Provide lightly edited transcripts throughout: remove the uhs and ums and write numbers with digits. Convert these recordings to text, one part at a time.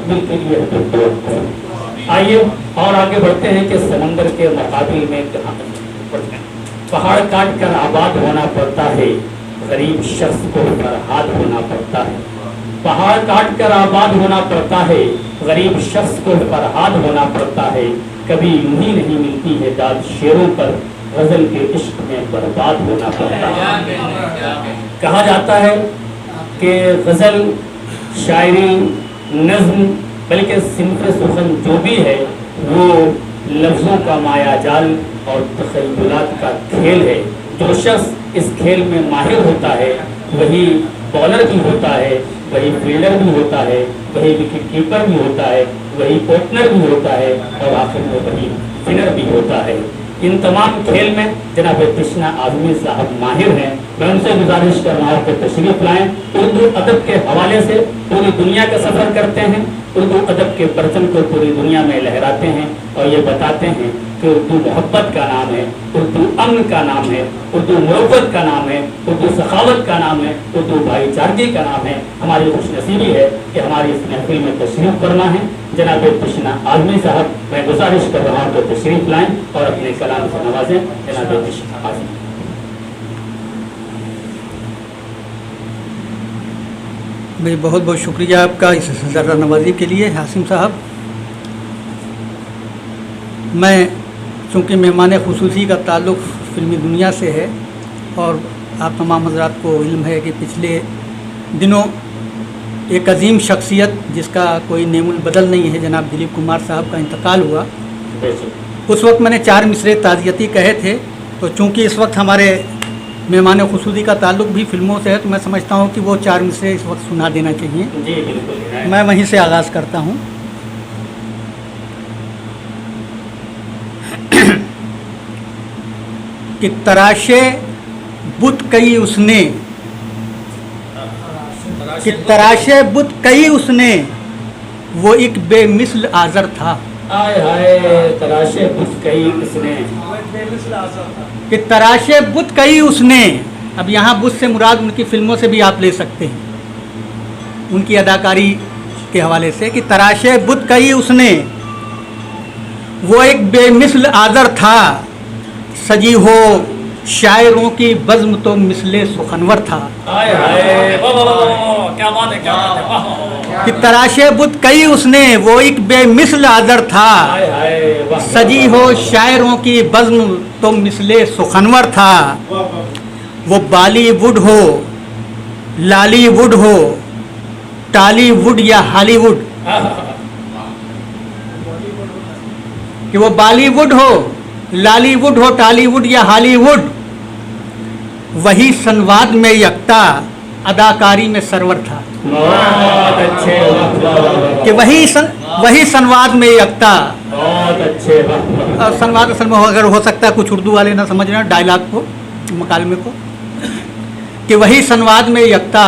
तकमील के लिए है। आइए और आगे बढ़ते हैं कि समंदर के मुकाबिल में कहाँ बढ़ते हैं। पहाड़ काट कर आबाद होना पड़ता है, गरीब शख्स को फरहाद होना पड़ता है। पहाड़ काट कर आबाद होना पड़ता है, गरीब शख्स को फरहाद होना पड़ता है। कभी यूं ही नहीं मिलती है दाद शेरों पर, गजल के इश्क में बर्बाद होना पड़ता है। कहा जाता है कि गजल, शायरी, नज्म बल्कि सिंफ सुखन जो भी है वो लफ्ज़ों का माया जाल और तख़य्युलात का खेल है। जो शख्स इस खेल में माहिर होता है वही बॉलर भी होता है, वही फील्डर भी होता है, वही विकेट कीपर भी होता है, वही ओपनर भी होता है और आखिर में वही स्पिनर भी होता है। इन तमाम खेल में जनाब कृष्णा आज़मी साहब माहिर हैं। मैं उनसे गुजारिश कर रहा हूँ कि तशरीफ लाएँ। उर्दू अदब के हवाले से पूरी दुनिया का सफ़र करते हैं, उर्दू अदब के परचम को पूरी दुनिया में लहराते हैं और ये बताते हैं कि उर्दू मोहब्बत का नाम है, उर्दू अमन का नाम है, उर्दू मुरव्वत का नाम है, उर्दू सखावत का नाम है, उर्दू भाईचारगी का नाम है। हमारी खुशनसीबी है कि हमारी इस महफिल में तशरीफ करना है। जनाब कृष्णा आज़मी साहब, मैं गुजारिश कर रहा हूँ कि तशरीफ लाएँ और अपने कलाम से नवाजें। जनाब कृष्णा आज़मी। भाई बहुत बहुत शुक्रिया आपका इस ज़र्रा नवाजी के लिए हासिम साहब। मैं चूँकि मेहमान खुसूसी का ताल्लुक़ फ़िल्मी दुनिया से है और आप तमाम हज़रात को इल्म है कि पिछले दिनों एक अजीम शख्सियत जिसका कोई नेमुल बदल नहीं है, जनाब दिलीप कुमार साहब का इंतकाल हुआ। उस वक्त मैंने 4 मिसरे ताज़ियती कहे थे, तो चूँकि इस वक्त हमारे मेहमान खुसूसी का ताल्लुक़ भी फ़िल्मों से है तो मैं समझता हूँ कि वो 4 मिसरे इस वक्त सुना देना चाहिए। जी बिल्कुल, मैं वहीं से आगाज़ करता हूँ। कि तराशे बुत कई उसने, कि तराशे बुत कई उसने, वो एक बेमिसल आज़र था। आय हाय, तराशे बुत कई उसने, कि तराशे बुत कई उसने। अब यहाँ बुत से मुराद उनकी फ़िल्मों से भी आप ले सकते हैं, उनकी अदाकारी के हवाले से। कि तराशे बुत कई उसने, वो एक बेमिसल आज़र था, सजी हो शायरों की बज़्म तो मिसले सुखनवर था। आय हाय, वाह वाह वाह, क्या बात है, क्या बात है, वाह वाह। कि तराशे बुत कई उसने, वो एक बेमिसल आज़र था, आय हाय, वाह। सजी हो शायरों की बज़्म तो मिसले सुखनवर था। वो बॉलीवुड हो, लालीवुड हो, टॉलीवुड या हॉलीवुड, कि वो बॉलीवुड हो, लालीवुड हो, टॉलीवुड या हॉलीवुड, वही संवाद में यकता, अदाकारी में सरवर था। बहुत अच्छे, कि वही संवाद में यकता। बहुत अच्छे, और संवाद असल में अगर हो सकता है कुछ उर्दू वाले ना समझ रहे हैं डायलॉग को, मकालमे को, कि वही संवाद में यकता,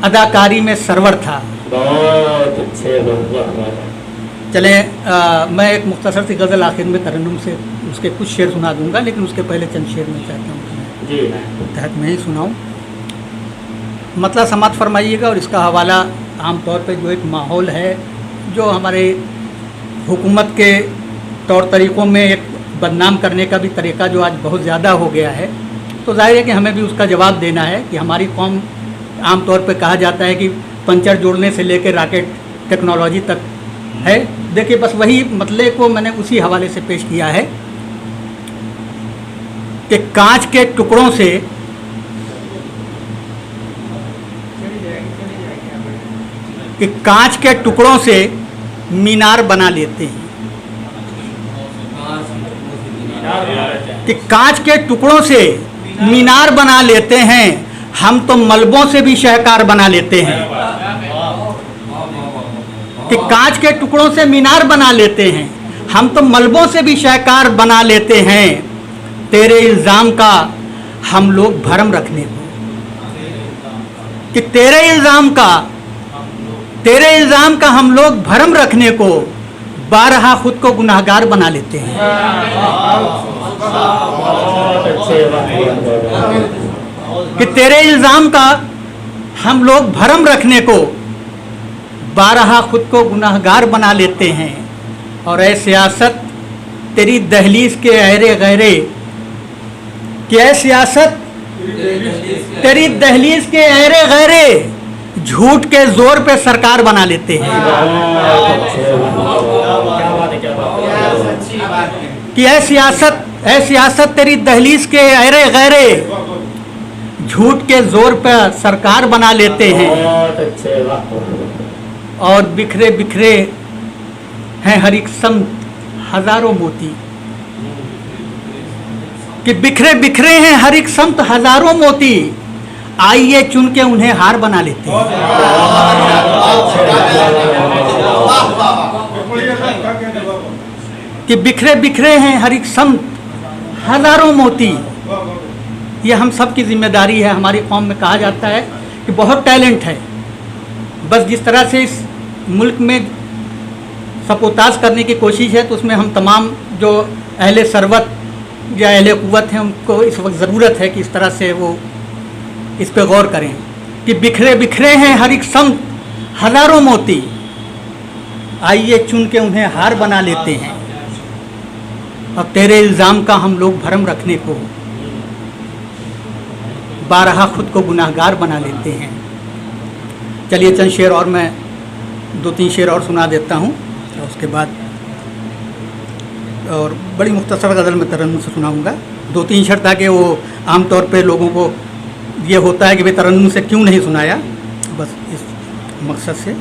अदाकारी में सरवर था। बहुत अच्छे, चलें मैं एक मुख्तसर सी गज़ल आखिर में तरन्नुम से उसके कुछ शेर सुना दूंगा, लेकिन उसके पहले चंद शेर मैं चाहता हूँ जी तहत मैं ही सुनाऊँ। मतलब समात फरमाइएगा। और इसका हवाला आम तौर पे जो एक माहौल है, जो हमारे हुकूमत के तौर तरीक़ों में एक बदनाम करने का भी तरीक़ा जो आज बहुत ज़्यादा हो गया है, तो ज़ाहिर है कि हमें भी उसका जवाब देना है। कि हमारी कौम, आम तौर पे कहा जाता है कि पंचर जोड़ने से लेकर रॉकेट टेक्नोलॉजी तक है। देखिए, बस वही मतले को मैंने उसी हवाले से पेश किया है कि कांच के टुकड़ों से, कि कांच के टुकड़ों से मीनार बना लेते हैं। कि कांच के टुकड़ों से मीनार बना लेते हैं, हम तो मलबों से भी शहकार बना लेते हैं। कि कांच के टुकड़ों से मीनार बना लेते हैं, हम तो मलबों से भी शहकार बना लेते हैं। तेरे इल्ज़ाम का हम लोग भरम रखने को, कि तेरे इल्ज़ाम का हम लोग भरम रखने को बारहा खुद को गुनाहगार बना लेते हैं। कि तेरे इल्ज़ाम का हम लोग भरम रखने को बारहा खुद को गुनाहगार बना लेते हैं। और ऐ सियासत तेरी दहलीज के ऐरे गहरे, कि ऐ सियासत तेरी दहलीज के ऐरे गहरे, झूठ के जोर पे सरकार बना लेते हैं। कि ऐ सियासत तेरी दहलीज के ऐरे गहरे, झूठ के जोर पर सरकार बना लेते हैं। और बिखरे बिखरे हैं हर एक संत हजारों मोती, कि बिखरे बिखरे हैं हर एक संत हजारों मोती, आइए चुन के उन्हें हार बना लेते हैं। कि बिखरे बिखरे हैं हर एक संत हजारों मोती। ये हम सब की जिम्मेदारी है। हमारी कौम में कहा जाता है कि बहुत टैलेंट है, बस जिस तरह से इस मुल्क में सपोताज करने की कोशिश है, तो उसमें हम तमाम जो अहले सरवत या अहले कुव्वत हैं, उनको इस वक्त ज़रूरत है कि इस तरह से वो इस पे गौर करें। कि बिखरे बिखरे हैं हर एक संत हजारों मोती, आइए चुन के उन्हें हार बना लेते हैं। अब तेरे इल्ज़ाम का हम लोग भरम रखने को बारहा खुद को गुनाहगार बना लेते हैं। चलिए चंद शेर और मैं 2-3 शेर और सुना देता हूँ, और उसके बाद और बड़ी मुख्तसर गज़ल में तरन्नुम से सुनाऊँगा। 2-3 शेर, ताकि वो आम तौर पे लोगों को ये होता है कि भाई तरन्नुम से क्यों नहीं सुनाया, बस इस मकसद से।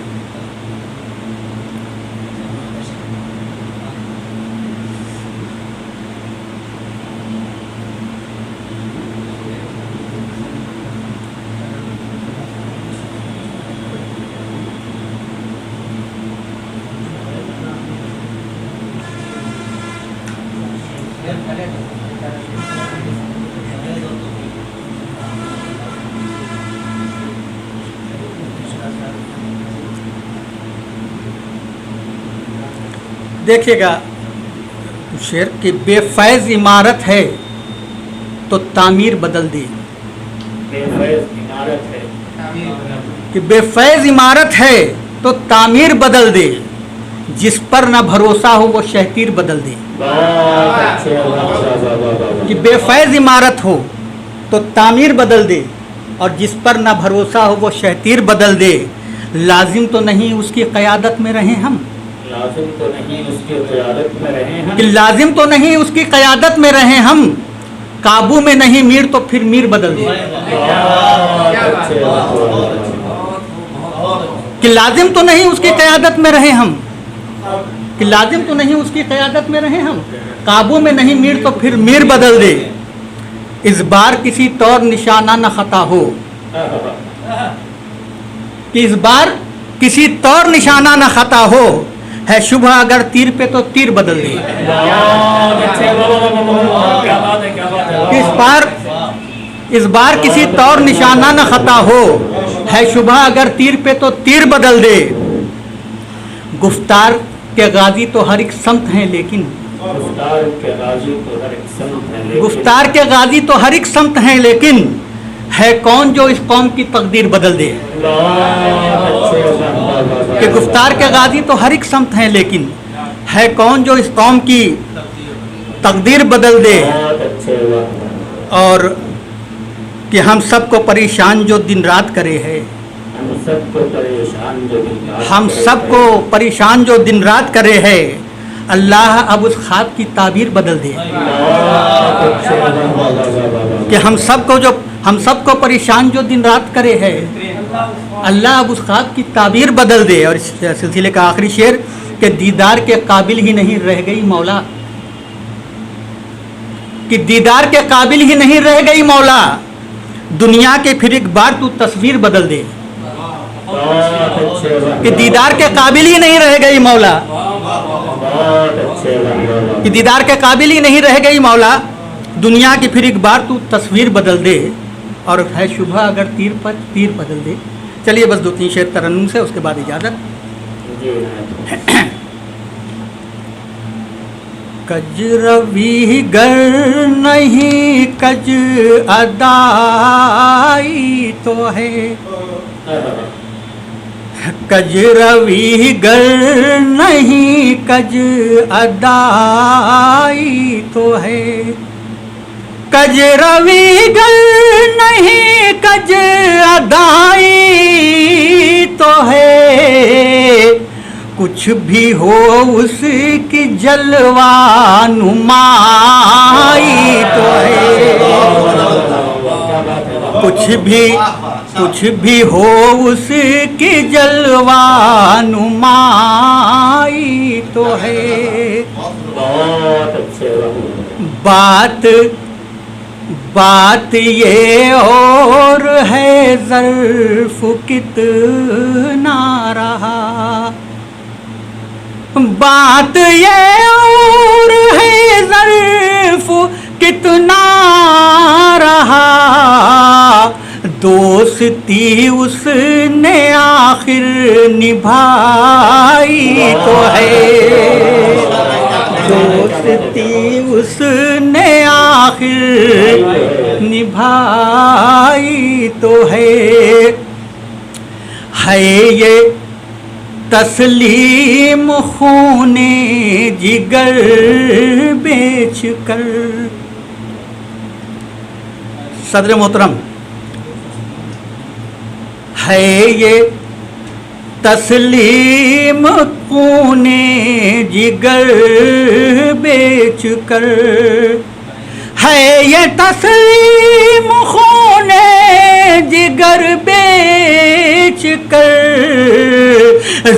देखिएगा शेर कि बेफैज़ इमारत है तो तामीर बदल दे। बेफैज़ इमारत है कि बेफैज़ इमारत है तो तामीर बदल दे, जिस पर न भरोसा हो वो शहतीर बदल दे। कि बेफैज़ इमारत हो तो तामीर बदल दे, और जिस पर न भरोसा हो वो शहतीर बदल दे। लाजिम तो नहीं उसकी क़यादत में रहें हम, लाजिम तो नहीं उसकी क़यादत में रहे हम। कि लाजिम तो नहीं उसकी क़यादत में रहें हम, काबू में नहीं मीर तो फिर मीर बदल दे। कि लाजिम तो नहीं उसकी क़यादत में रहें हम, कि लाजिम तो नहीं उसकी क़यादत में रहें हम, काबू में नहीं मीर तो फिर मीर बदल दे। इस बार किसी तौर निशाना न खता हो, कि इस बार किसी तौर निशाना न खता हो, है शुभा अगर तीर पे तो तीर बदल दे। इस बार किसी तौर निशाना न खता हो, है शुभा अगर तीर पे तो तीर बदल दे। गुफ्तार के गाजी तो हर एक संत हैं लेकिन, गुफ्तार के गाजी तो हर एक संत हैं लेकिन, गुफ्तार के गाजी तो हर एक संत हैं लेकिन, है कौन जो इस कौम की तकदीर बदल दे। कि गुफ्तार के गाजी तो हर एक संत हैं लेकिन, है कौन जो इस कौम की तकदीर बदल दे। और कि हम सबको परेशान जो दिन रात करे है, हम सबको परेशान जो दिन रात हम करे सबको परेशान जो दिन रात करे है, अल्लाह अब उस ख्वाब की ताबीर बदल दे। कि हम सबको परेशान जो दिन रात करे है, अल्लाह अब उस ख्वाब की ताबीर बदल दे। और इस सिलसिले का आखिरी शेर कि दीदार के काबिल ही नहीं रह गई मौला, कि दीदार के काबिल ही नहीं रह गई मौला, दुनिया के फिर एक बार तू तस्वीर बदल दे। कि दीदार के काबिल ही नहीं रह गई मौला, कि दीदार के काबिल ही नहीं रह गई मौला, दुनिया की फिर एक बार तू तस्वीर बदल दे। और है शुभा अगर तीर पर तीर बदल दे। चलिए बस 2-3 शेर तरन्नुम से, उसके बाद इजाज़त। कज रवि गर नहीं कज अदाई तो कज रवि गर नहीं कज अदाई तो है, कज रवि गर नहीं कज अदाई तो है, कुछ भी हो उसकी जलवा नुमाई तो है, कुछ भी हो उसकी जलवा नुमाई तो है। बहुत अच्छे बात ये और है ज़र्फ कितना रहा, बात ये और है ज़र्फ कितना रहा, दोस्ती उसने आखिर निभाई तो है, दोस्ती उसने आखिर निभाई तो है ये तस्लीम खूने जिगर बेच कर। सदर मोहतरम, है ये तस्लीम खूने जिगर बेच कर, है ये तस्लीम खूने जिगर बेच कर,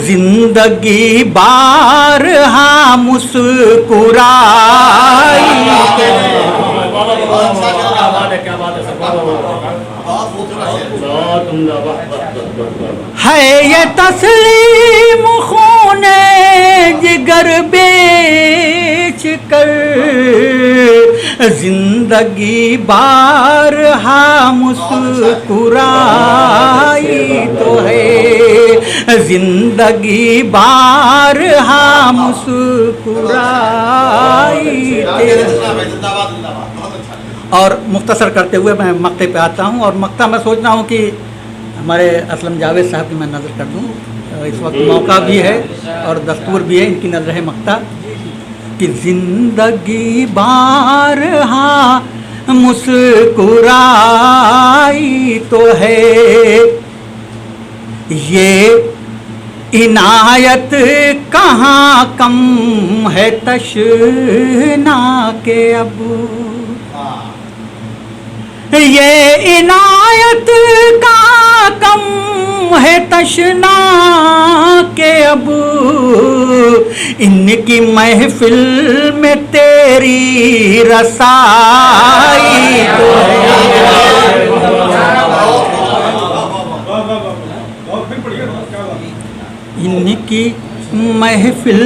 जिंदगी बारहा मुस्कुराई। है ये तस्लीम खूने जिगर बेच कर, जिंदगी बारहा मुस्कुराई तो है, जिंदगी बारहा मुस्कुराई। और मुख्तसर करते हुए मैं मक्ते पे आता हूँ, और मक्ता मैं सोच रहा हूँ कि हमारे असलम जावेद साहब की मैं नज़र कर दूँ, इस वक्त मौका भी है और दस्तूर भी है, इनकी नज़र है मक्ता कि जिंदगी बारहा मुस्कुराई तो है, ये इनायत कहाँ कम है तशना के अब, ये इनायत का कम है तशना के अब, इनकी महफिल में तेरी रसाई तो है, इनकी महफिल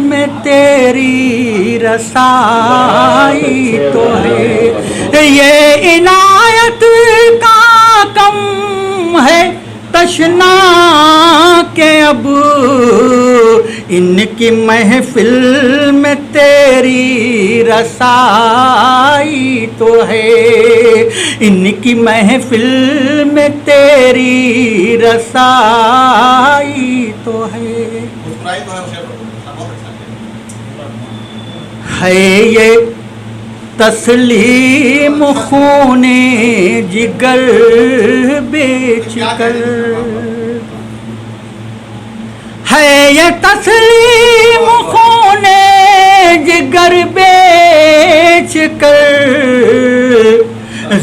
में तेरी रसाई तो है, ये इनायत का कम है तशना के अब, इनकी महफिल में तेरी रसाई तो है, इनकी महफिल में तेरी रसाई तो है ये तस्लीम खूने जिगर बेच कर, है ये तस्लीम खूने जिगर बेच कर,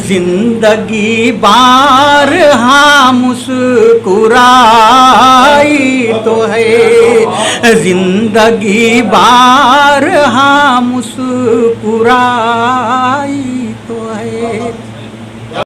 जिंदगी बारहा मुस्कुराई तो है, जिंदगी बारहा मुस्कुराई